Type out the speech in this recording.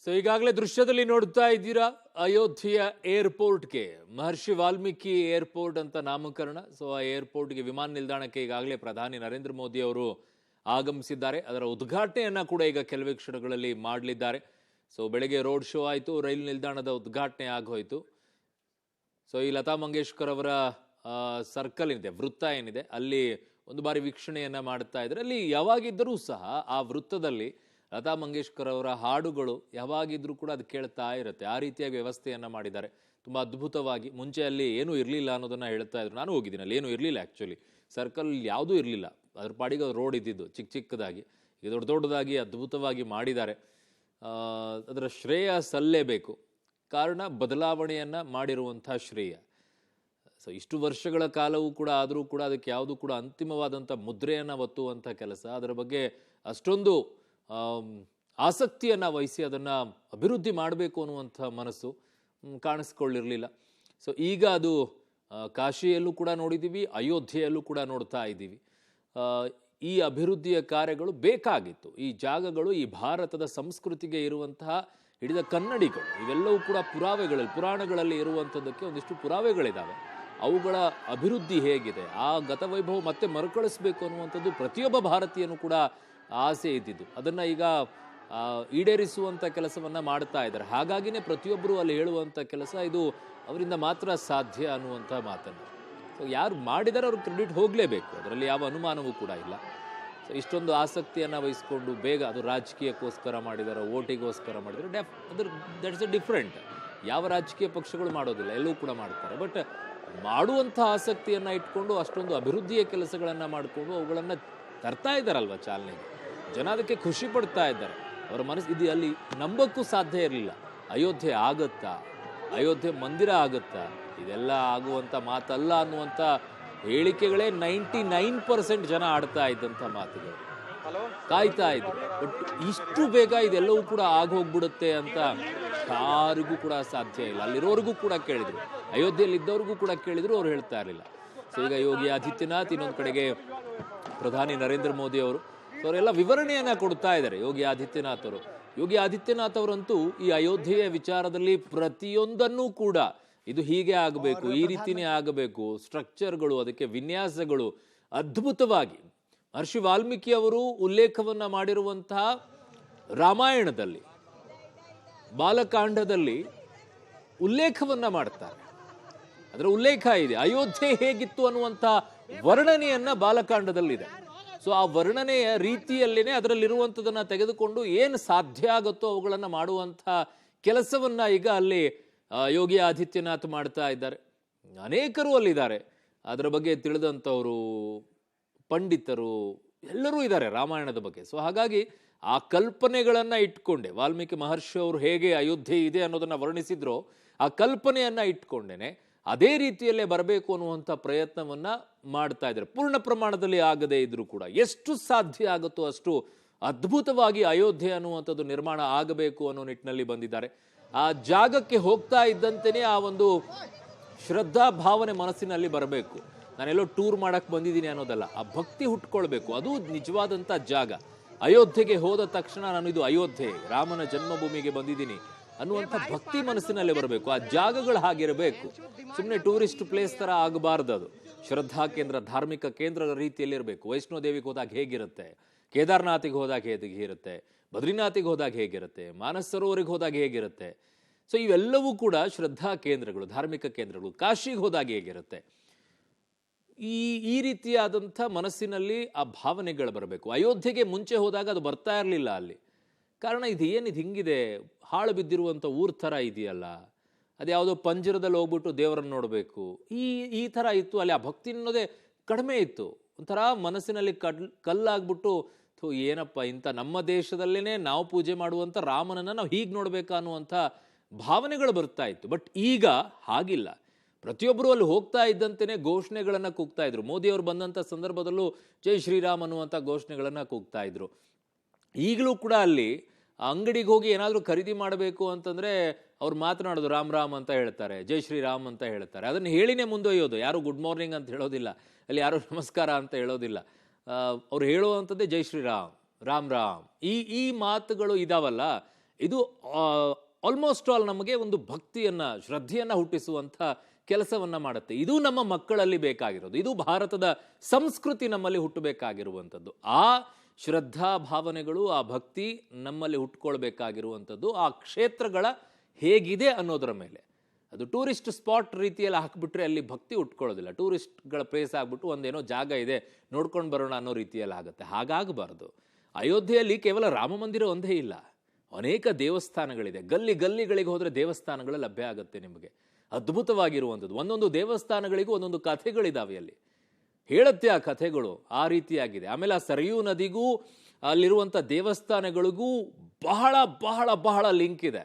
So ಈಗಾಗಲೇ ದೃಶ್ಯದಲ್ಲಿ ನೋಡ್ತಾ ಇದ್ದೀರಾ ಅಯೋಧ್ಯೆಯ ಏರ್ಪೋರ್ಟ್ಗೆ ಮಹರ್ಷಿ ವಾಲ್ಮೀಕಿ ಏರ್ಪೋರ್ಟ್ ಅಂತ ನಾಮಕರಣ. ಸೊ ಆ ಏರ್ಪೋರ್ಟ್ಗೆ ವಿಮಾನ ನಿಲ್ದಾಣಕ್ಕೆ ಈಗಾಗಲೇ ಪ್ರಧಾನಿ ನರೇಂದ್ರ ಮೋದಿ ಅವರು ಆಗಮಿಸಿದ್ದಾರೆ. ಅದರ ಉದ್ಘಾಟನೆಯನ್ನ ಕೂಡ ಈಗ ಕೆಲವೇ ಕ್ಷಣಗಳಲ್ಲಿ ಮಾಡಲಿದ್ದಾರೆ. ಸೊ ಬೆಳಗ್ಗೆ ರೋಡ್ ಶೋ ಆಯಿತು, ರೈಲು ನಿಲ್ದಾಣದ ಉದ್ಘಾಟನೆ ಆಗೋಯ್ತು. ಸೊ ಈ ಲತಾ ಮಂಗೇಶ್ಕರ್ ಅವರ ಸರ್ಕಲ್ ಏನಿದೆ, ವೃತ್ತ ಏನಿದೆ, ಅಲ್ಲಿ ಒಂದು ಬಾರಿ ವೀಕ್ಷಣೆಯನ್ನ ಮಾಡ್ತಾ ಇದ್ದಾರೆ. ಅಲ್ಲಿ ಯಾವಾಗಿದ್ದರೂ ಸಹ ಆ ವೃತ್ತದಲ್ಲಿ ಲತಾ ಮಂಗೇಶ್ಕರ್ ಅವರ ಹಾಡುಗಳು ಯಾವಾಗಿದ್ರೂ ಕೂಡ ಅದು ಕೇಳ್ತಾ ಇರುತ್ತೆ. ಆ ರೀತಿಯಾಗಿ ವ್ಯವಸ್ಥೆಯನ್ನ ಮಾಡಿದ್ದಾರೆ. ತುಂಬಾ ಅದ್ಭುತವಾಗಿ. ಮುಂಚೆ ಅಲ್ಲಿ ಏನೂ ಇರಲಿಲ್ಲ ಅನ್ನೋದನ್ನ ಹೇಳ್ತಾ ಇದ್ರು. ನಾನು ಹೋಗಿದ್ದೀನಿ, ಅಲ್ಲಿ ಏನೂ ಇರಲಿಲ್ಲ. ಆ್ಯಕ್ಚುಲಿ ಸರ್ಕಲ್ ಯಾವುದೂ ಇರಲಿಲ್ಲ, ಅದ್ರ ಪಾಡಿಗೆ ರೋಡ್ ಇದ್ದಿದ್ದು ಚಿಕ್ಕ ಚಿಕ್ಕದಾಗಿ. ಈಗ ದೊಡ್ಡ ದೊಡ್ಡದಾಗಿ ಅದ್ಭುತವಾಗಿ ಮಾಡಿದ್ದಾರೆ. ಅದರ ಶ್ರೇಯ ಸಲ್ಲೇಬೇಕು. ಕಾರಣ ಬದಲಾವಣೆಯನ್ನ ಮಾಡಿರುವಂಥ ಶ್ರೇಯ. ಸೊ ಇಷ್ಟು ವರ್ಷಗಳ ಕಾಲವೂ ಕೂಡ ಆದರೂ ಕೂಡ ಅದಕ್ಕೆ ಯಾವುದೂ ಕೂಡ ಅಂತಿಮವಾದಂಥ ಮುದ್ರೆಯನ್ನು ಒತ್ತುವಂಥ ಕೆಲಸ, ಅದರ ಬಗ್ಗೆ ಅಷ್ಟೊಂದು ಆಸಕ್ತಿಯನ್ನು ವಹಿಸಿ ಅದನ್ನು ಅಭಿವೃದ್ಧಿ ಮಾಡಬೇಕು ಅನ್ನುವಂಥ ಮನಸ್ಸು ಕಾಣಿಸ್ಕೊಳ್ಳಿರಲಿಲ್ಲ. ಸೊ ಈಗ ಅದು ಕಾಶಿಯಲ್ಲೂ ಕೂಡ ನೋಡಿದ್ದೀವಿ, ಅಯೋಧ್ಯೆಯಲ್ಲೂ ಕೂಡ ನೋಡ್ತಾ ಇದ್ದೀವಿ. ಈ ಅಭಿವೃದ್ಧಿಯ ಕಾರ್ಯಗಳು ಬೇಕಾಗಿತ್ತು. ಈ ಜಾಗಗಳು ಈ ಭಾರತದ ಸಂಸ್ಕೃತಿಗೆ ಇರುವಂತಹ ಹಿಡಿದ ಕನ್ನಡಿಗಳು ಇವೆಲ್ಲವೂ ಕೂಡ ಪುರಾಣಗಳಲ್ಲಿ ಇರುವಂಥದ್ದಕ್ಕೆ ಒಂದಿಷ್ಟು ಪುರಾವೆಗಳಿದ್ದಾವೆ. ಅವುಗಳ ಅಭಿವೃದ್ಧಿ ಹೇಗಿದೆ, ಆ ಗತವೈಭವ ಮತ್ತೆ ಮರುಕಳಿಸಬೇಕು ಅನ್ನುವಂಥದ್ದು ಪ್ರತಿಯೊಬ್ಬ ಭಾರತೀಯನೂ ಕೂಡ ಆಸೆ ಇದ್ದಿದ್ದು. ಅದನ್ನು ಈಗ ಈಡೇರಿಸುವಂಥ ಕೆಲಸವನ್ನು ಮಾಡ್ತಾ ಇದ್ದಾರೆ. ಹಾಗಾಗಿನೇ ಪ್ರತಿಯೊಬ್ಬರು ಅಲ್ಲಿ ಹೇಳುವಂಥ ಕೆಲಸ ಇದು ಅವರಿಂದ ಮಾತ್ರ ಸಾಧ್ಯ ಅನ್ನುವಂಥ ಮಾತನ್ನು. ಸೊ ಯಾರು ಮಾಡಿದರೆ ಅವ್ರಿಗೆ ಕ್ರೆಡಿಟ್ ಹೋಗಲೇಬೇಕು, ಅದರಲ್ಲಿ ಯಾವ ಅನುಮಾನವೂ ಕೂಡ ಇಲ್ಲ. ಸೊ ಇಷ್ಟೊಂದು ಆಸಕ್ತಿಯನ್ನು ವಹಿಸ್ಕೊಂಡು ಬೇಗ ಅದು ರಾಜಕೀಯಕ್ಕೋಸ್ಕರ ಮಾಡಿದಾರೋ, ಓಟಿಗೋಸ್ಕರ ಮಾಡಿದಾರೋ, ದಟ್ಸ್ ಎ ಡಿಫ್ರೆಂಟ್. ಯಾವ ರಾಜಕೀಯ ಪಕ್ಷಗಳು ಮಾಡೋದಿಲ್ಲ, ಎಲ್ಲವೂ ಕೂಡ ಮಾಡ್ತಾರೆ. ಬಟ್ ಮಾಡುವಂಥ ಆಸಕ್ತಿಯನ್ನು ಇಟ್ಕೊಂಡು ಅಷ್ಟೊಂದು ಅಭಿವೃದ್ಧಿಯ ಕೆಲಸಗಳನ್ನು ಮಾಡಿಕೊಂಡು ಅವುಗಳನ್ನು ತರ್ತಾ ಇದ್ದಾರಲ್ವ ಚಾಲನೆಗೆ. ಜನ ಅದಕ್ಕೆ ಖುಷಿ ಪಡ್ತಾ ಇದ್ದಾರೆ. ಅವರ ಮನಸ್ಸು ಇದು ಅಲ್ಲಿ ನಂಬಕ್ಕೂ ಸಾಧ್ಯ ಇರಲಿಲ್ಲ. ಅಯೋಧ್ಯೆ ಆಗತ್ತಾ, ಅಯೋಧ್ಯೆ ಮಂದಿರ ಆಗುತ್ತಾ, ಇದೆಲ್ಲ ಆಗುವಂಥ ಮಾತಲ್ಲ ಅನ್ನುವಂಥ ಹೇಳಿಕೆಗಳೇ 99% ಜನ ಆಡ್ತಾ ಇದ್ದಂಥ ಮಾತುಗಳು. ಕಾಯ್ತಾ ಇದ್ರು. ಬಟ್ ಇಷ್ಟು ಬೇಗ ಇದೆಲ್ಲವೂ ಕೂಡ ಆಗೋಗ್ಬಿಡುತ್ತೆ ಅಂತ ಯಾರಿಗೂ ಕೂಡ ಸಾಧ್ಯ ಇಲ್ಲ. ಅಲ್ಲಿರೋರಿಗೂ ಕೂಡ ಕೇಳಿದ್ರು, ಅಯೋಧ್ಯೆಯಲ್ಲಿ ಇದ್ದವ್ರಿಗೂ ಕೂಡ ಕೇಳಿದ್ರು, ಅವ್ರು ಹೇಳ್ತಾ ಇರಲಿಲ್ಲ. ಸೊ ಈಗ ಯೋಗಿ ಆದಿತ್ಯನಾಥ್, ಇನ್ನೊಂದು ಕಡೆಗೆ ಪ್ರಧಾನಿ ನರೇಂದ್ರ ಮೋದಿ ಅವರು, ಸೊ ಅವರೆಲ್ಲ ವಿವರಣೆಯನ್ನ ಕೊಡ್ತಾ ಇದ್ದಾರೆ. ಯೋಗಿ ಆದಿತ್ಯನಾಥ್ ಅವರಂತೂ ಈ ಅಯೋಧ್ಯೆಯ ವಿಚಾರದಲ್ಲಿ ಪ್ರತಿಯೊಂದನ್ನೂ ಕೂಡ ಇದು ಹೀಗೆ ಆಗಬೇಕು, ಈ ರೀತಿನೇ ಆಗಬೇಕು, ಸ್ಟ್ರಕ್ಚರ್ಗಳು, ಅದಕ್ಕೆ ವಿನ್ಯಾಸಗಳು ಅದ್ಭುತವಾಗಿ ಮಹರ್ಷಿ ವಾಲ್ಮೀಕಿ ಅವರು ಉಲ್ಲೇಖವನ್ನ ಮಾಡಿರುವಂತಹ ರಾಮಾಯಣದಲ್ಲಿ ಬಾಲಕಾಂಡದಲ್ಲಿ ಉಲ್ಲೇಖವನ್ನ ಮಾಡ್ತಾರೆ. ಅದರ ಉಲ್ಲೇಖ ಇದೆ. ಅಯೋಧ್ಯೆ ಹೇಗಿತ್ತು ಅನ್ನುವಂಥ ವರ್ಣನೆಯನ್ನ ಬಾಲಕಾಂಡದಲ್ಲಿದೆ. ಸೊ ಆ ವರ್ಣನೆಯ ರೀತಿಯಲ್ಲೇನೆ ಅದರಲ್ಲಿರುವಂಥದ್ದನ್ನ ತೆಗೆದುಕೊಂಡು ಏನು ಸಾಧ್ಯ ಆಗುತ್ತೋ ಅವುಗಳನ್ನು ಮಾಡುವಂಥ ಕೆಲಸವನ್ನ ಈಗ ಅಲ್ಲಿ ಯೋಗಿ ಆದಿತ್ಯನಾಥ್ ಮಾಡ್ತಾ ಇದ್ದಾರೆ. ಅನೇಕರು ಅಲ್ಲಿದ್ದಾರೆ, ಅದರ ಬಗ್ಗೆ ತಿಳಿದಂಥವರು, ಪಂಡಿತರು ಎಲ್ಲರೂ ಇದ್ದಾರೆ ರಾಮಾಯಣದ ಬಗ್ಗೆ. ಸೊ ಹಾಗಾಗಿ ಆ ಕಲ್ಪನೆಗಳನ್ನ ಇಟ್ಕೊಂಡೆ ವಾಲ್ಮೀಕಿ ಮಹರ್ಷಿ ಅವರು ಹೇಗೆ ಅಯೋಧ್ಯೆ ಇದೆ ಅನ್ನೋದನ್ನ ವರ್ಣಿಸಿದ್ರೋ ಆ ಕಲ್ಪನೆಯನ್ನ ಇಟ್ಕೊಂಡೇನೆ ಅದೇ ರೀತಿಯಲ್ಲೇ ಬರಬೇಕು ಅನ್ನುವಂಥ ಪ್ರಯತ್ನವನ್ನ ಮಾಡ್ತಾ ಇದ್ದಾರೆ. ಪೂರ್ಣ ಪ್ರಮಾಣದಲ್ಲಿ ಆಗದೇ ಇದ್ರೂ ಕೂಡ ಎಷ್ಟು ಸಾಧ್ಯ ಆಗುತ್ತೋ ಅಷ್ಟು ಅದ್ಭುತವಾಗಿ ಅಯೋಧ್ಯೆ ಅನ್ನುವಂಥದ್ದು ನಿರ್ಮಾಣ ಆಗಬೇಕು ಅನ್ನೋ ನಿಟ್ಟಿನಲ್ಲಿ ಬಂದಿದ್ದಾರೆ. ಆ ಜಾಗಕ್ಕೆ ಹೋಗ್ತಾ ಇದ್ದಂತೆಯೇ ಆ ಒಂದು ಶ್ರದ್ಧಾ ಭಾವನೆ ಮನಸ್ಸಿನಲ್ಲಿ ಬರಬೇಕು. ನಾನೆಲ್ಲೋ ಟೂರ್ ಮಾಡಕ್ ಬಂದಿದ್ದೀನಿ ಅನ್ನೋದಲ್ಲ, ಆ ಭಕ್ತಿ ಹುಟ್ಕೊಳ್ಬೇಕು. ಅದು ನಿಜವಾದಂಥ ಜಾಗ. ಅಯೋಧ್ಯೆಗೆ ಹೋದ ತಕ್ಷಣ ನಾನು ಇದು ಅಯೋಧ್ಯೆ, ರಾಮನ ಜನ್ಮಭೂಮಿಗೆ ಬಂದಿದ್ದೀನಿ ಅನ್ನುವಂಥ ಭಕ್ತಿ ಮನಸ್ಸಿನಲ್ಲೇ ಬರಬೇಕು. ಆ ಜಾಗಗಳು ಹಾಗಿರಬೇಕು. ಸುಮ್ಮನೆ ಟೂರಿಸ್ಟ್ ಪ್ಲೇಸ್ ತರ ಆಗಬಾರ್ದು. ಅದು ಶ್ರದ್ಧಾ ಕೇಂದ್ರ, ಧಾರ್ಮಿಕ ಕೇಂದ್ರ ರೀತಿಯಲ್ಲಿ ಇರಬೇಕು. ವೈಷ್ಣೋ ದೇವಿಗೆ ಹೋದಾಗ ಹೇಗಿರುತ್ತೆ, ಕೇದಾರ್ನಾಥಿಗೆ ಹೋದಾಗ ಹೇಗಿರುತ್ತೆ, ಬದ್ರಿನಾಥಿಗೆ ಹೋದಾಗ ಹೇಗಿರುತ್ತೆ, ಮಾನಸ್ ಸರೋವರಿಗೆ ಹೋದಾಗ ಹೇಗಿರುತ್ತೆ. ಸೊ ಇವೆಲ್ಲವೂ ಕೂಡ ಶ್ರದ್ಧಾ ಕೇಂದ್ರಗಳು, ಧಾರ್ಮಿಕ ಕೇಂದ್ರಗಳು. ಕಾಶಿಗೆ ಹೋದಾಗ ಹೇಗಿರುತ್ತೆ, ಈ ರೀತಿಯಾದಂಥ ಮನಸ್ಸಿನಲ್ಲಿ ಆ ಭಾವನೆಗಳು ಬರಬೇಕು. ಅಯೋಧ್ಯೆಗೆ ಮುಂಚೆ ಹೋದಾಗ ಅದು ಬರ್ತಾ ಇರಲಿಲ್ಲ ಅಲ್ಲಿ. ಕಾರಣ ಇದು ಏನಿದು ಹಿಂಗಿದೆ, ಹಾಳು ಬಿದ್ದಿರುವಂಥ ಊರ್ ಥರ ಇದೆಯಲ್ಲ, ಅದು ಯಾವುದೋ ಪಂಜರದಲ್ಲಿ ಹೋಗ್ಬಿಟ್ಟು ದೇವರನ್ನು ನೋಡಬೇಕು, ಈ ಥರ ಇತ್ತು ಅಲ್ಲಿ. ಆ ಭಕ್ತಿ ಅನ್ನೋದೇ ಕಡಿಮೆ ಇತ್ತು. ಒಂಥರ ಮನಸ್ಸಿನಲ್ಲಿ ಕಲ್ಲಾಗ್ಬಿಟ್ಟು ಏನಪ್ಪ ಇಂಥ ನಮ್ಮ ದೇಶದಲ್ಲೇ ನಾವು ಪೂಜೆ ಮಾಡುವಂಥ ರಾಮನನ್ನು ನಾವು ಹೀಗೆ ನೋಡ್ಬೇಕಾ ಅನ್ನುವಂಥ ಭಾವನೆಗಳು ಬರ್ತಾ ಇತ್ತು. ಬಟ್ ಈಗ ಹಾಗಿಲ್ಲ. ಪ್ರತಿಯೊಬ್ಬರು ಅಲ್ಲಿ ಹೋಗ್ತಾ ಇದ್ದಂತೆಯೇ ಘೋಷಣೆಗಳನ್ನು ಕೂಗ್ತಾ ಇದ್ರು. ಮೋದಿಯವರು ಬಂದಂಥ ಸಂದರ್ಭದಲ್ಲೂ ಜೈ ಶ್ರೀರಾಮ್ ಅನ್ನುವಂಥ ಘೋಷಣೆಗಳನ್ನು ಕೂಗ್ತಾ ಇದ್ರು. ಈಗಲೂ ಕೂಡ ಅಲ್ಲಿ ಅಂಗಡಿಗೆ ಹೋಗಿ ಏನಾದರೂ ಖರೀದಿ ಮಾಡಬೇಕು ಅಂತಂದರೆ ಅವ್ರು ಮಾತನಾಡೋದು ರಾಮ್ ರಾಮ್ ಅಂತ ಹೇಳ್ತಾರೆ, ಜೈ ಶ್ರೀರಾಮ್ ಅಂತ ಹೇಳ್ತಾರೆ. ಅದನ್ನು ಹೇಳಿನೇ ಮುಂದೊಯ್ಯೋದು. ಯಾರು ಗುಡ್ ಮಾರ್ನಿಂಗ್ ಅಂತ ಹೇಳೋದಿಲ್ಲ, ಅಲ್ಲಿ ಯಾರು ನಮಸ್ಕಾರ ಅಂತ ಹೇಳೋದಿಲ್ಲ. ಅವ್ರು ಹೇಳುವಂಥದ್ದೇ ಜೈ ಶ್ರೀರಾಮ್, ರಾಮ್ ರಾಮ್. ಈ ಮಾತುಗಳು ಇದಾವಲ್ಲ, ಇದು ಆಲ್ಮೋಸ್ಟ್ ಆಲ್ ನಮಗೆ ಒಂದು ಭಕ್ತಿಯನ್ನ ಶ್ರದ್ಧೆಯನ್ನ ಹುಟ್ಟಿಸುವಂಥ ಕೆಲಸವನ್ನ ಮಾಡುತ್ತೆ. ಇದು ನಮ್ಮ ಮಕ್ಕಳಲ್ಲಿ ಬೇಕಾಗಿರೋದು. ಇದು ಭಾರತದ ಸಂಸ್ಕೃತಿ ನಮ್ಮಲ್ಲಿ ಹುಟ್ಟಬೇಕಾಗಿರುವಂಥದ್ದು. ಆ ಶ್ರದ್ಧಾ ಭಾವನೆಗಳು, ಆ ಭಕ್ತಿ ನಮ್ಮಲ್ಲಿ ಹುಟ್ಕೊಳ್ಬೇಕಾಗಿರುವಂಥದ್ದು ಆ ಕ್ಷೇತ್ರಗಳ ಹೇಗಿದೆ ಅನ್ನೋದರ ಮೇಲೆ. ಅದು ಟೂರಿಸ್ಟ್ ಸ್ಪಾಟ್ ರೀತಿಯಲ್ಲಿ ಹಾಕಿಬಿಟ್ರೆ ಅಲ್ಲಿ ಭಕ್ತಿ ಉಟ್ಕೊಳ್ಳೋದಿಲ್ಲ. ಟೂರಿಸ್ಟ್ಗಳ ಪ್ಲೇಸ್ ಆಗ್ಬಿಟ್ಟು ಒಂದೇನೋ ಜಾಗ ಇದೆ ನೋಡ್ಕೊಂಡು ಬರೋಣ ಅನ್ನೋ ರೀತಿಯಲ್ಲಿ ಆಗುತ್ತೆ. ಹಾಗಾಗಬಾರ್ದು. ಅಯೋಧ್ಯೆಯಲ್ಲಿ ಕೇವಲ ರಾಮ ಮಂದಿರ ಒಂದೇ ಇಲ್ಲ, ಅನೇಕ ದೇವಸ್ಥಾನಗಳಿದೆ. ಗಲ್ಲಿಗಳಿಗೆ ಹೋದರೆ ದೇವಸ್ಥಾನಗಳು ಲಭ್ಯ ಆಗುತ್ತೆ ನಿಮಗೆ. ಅದ್ಭುತವಾಗಿರುವಂಥದ್ದು. ಒಂದೊಂದು ದೇವಸ್ಥಾನಗಳಿಗೂ ಒಂದೊಂದು ಕಥೆಗಳಿದಾವೆ ಅಲ್ಲಿ, ಹೇಳುತ್ತೆ ಆ ಕಥೆಗಳು ಆ ರೀತಿಯಾಗಿದೆ. ಆಮೇಲೆ ಆ ಸರಿಯೂ ನದಿಗೂ ಅಲ್ಲಿರುವಂಥ ದೇವಸ್ಥಾನಗಳಿಗೂ ಬಹಳ ಬಹಳ ಬಹಳ ಲಿಂಕ್ ಇದೆ.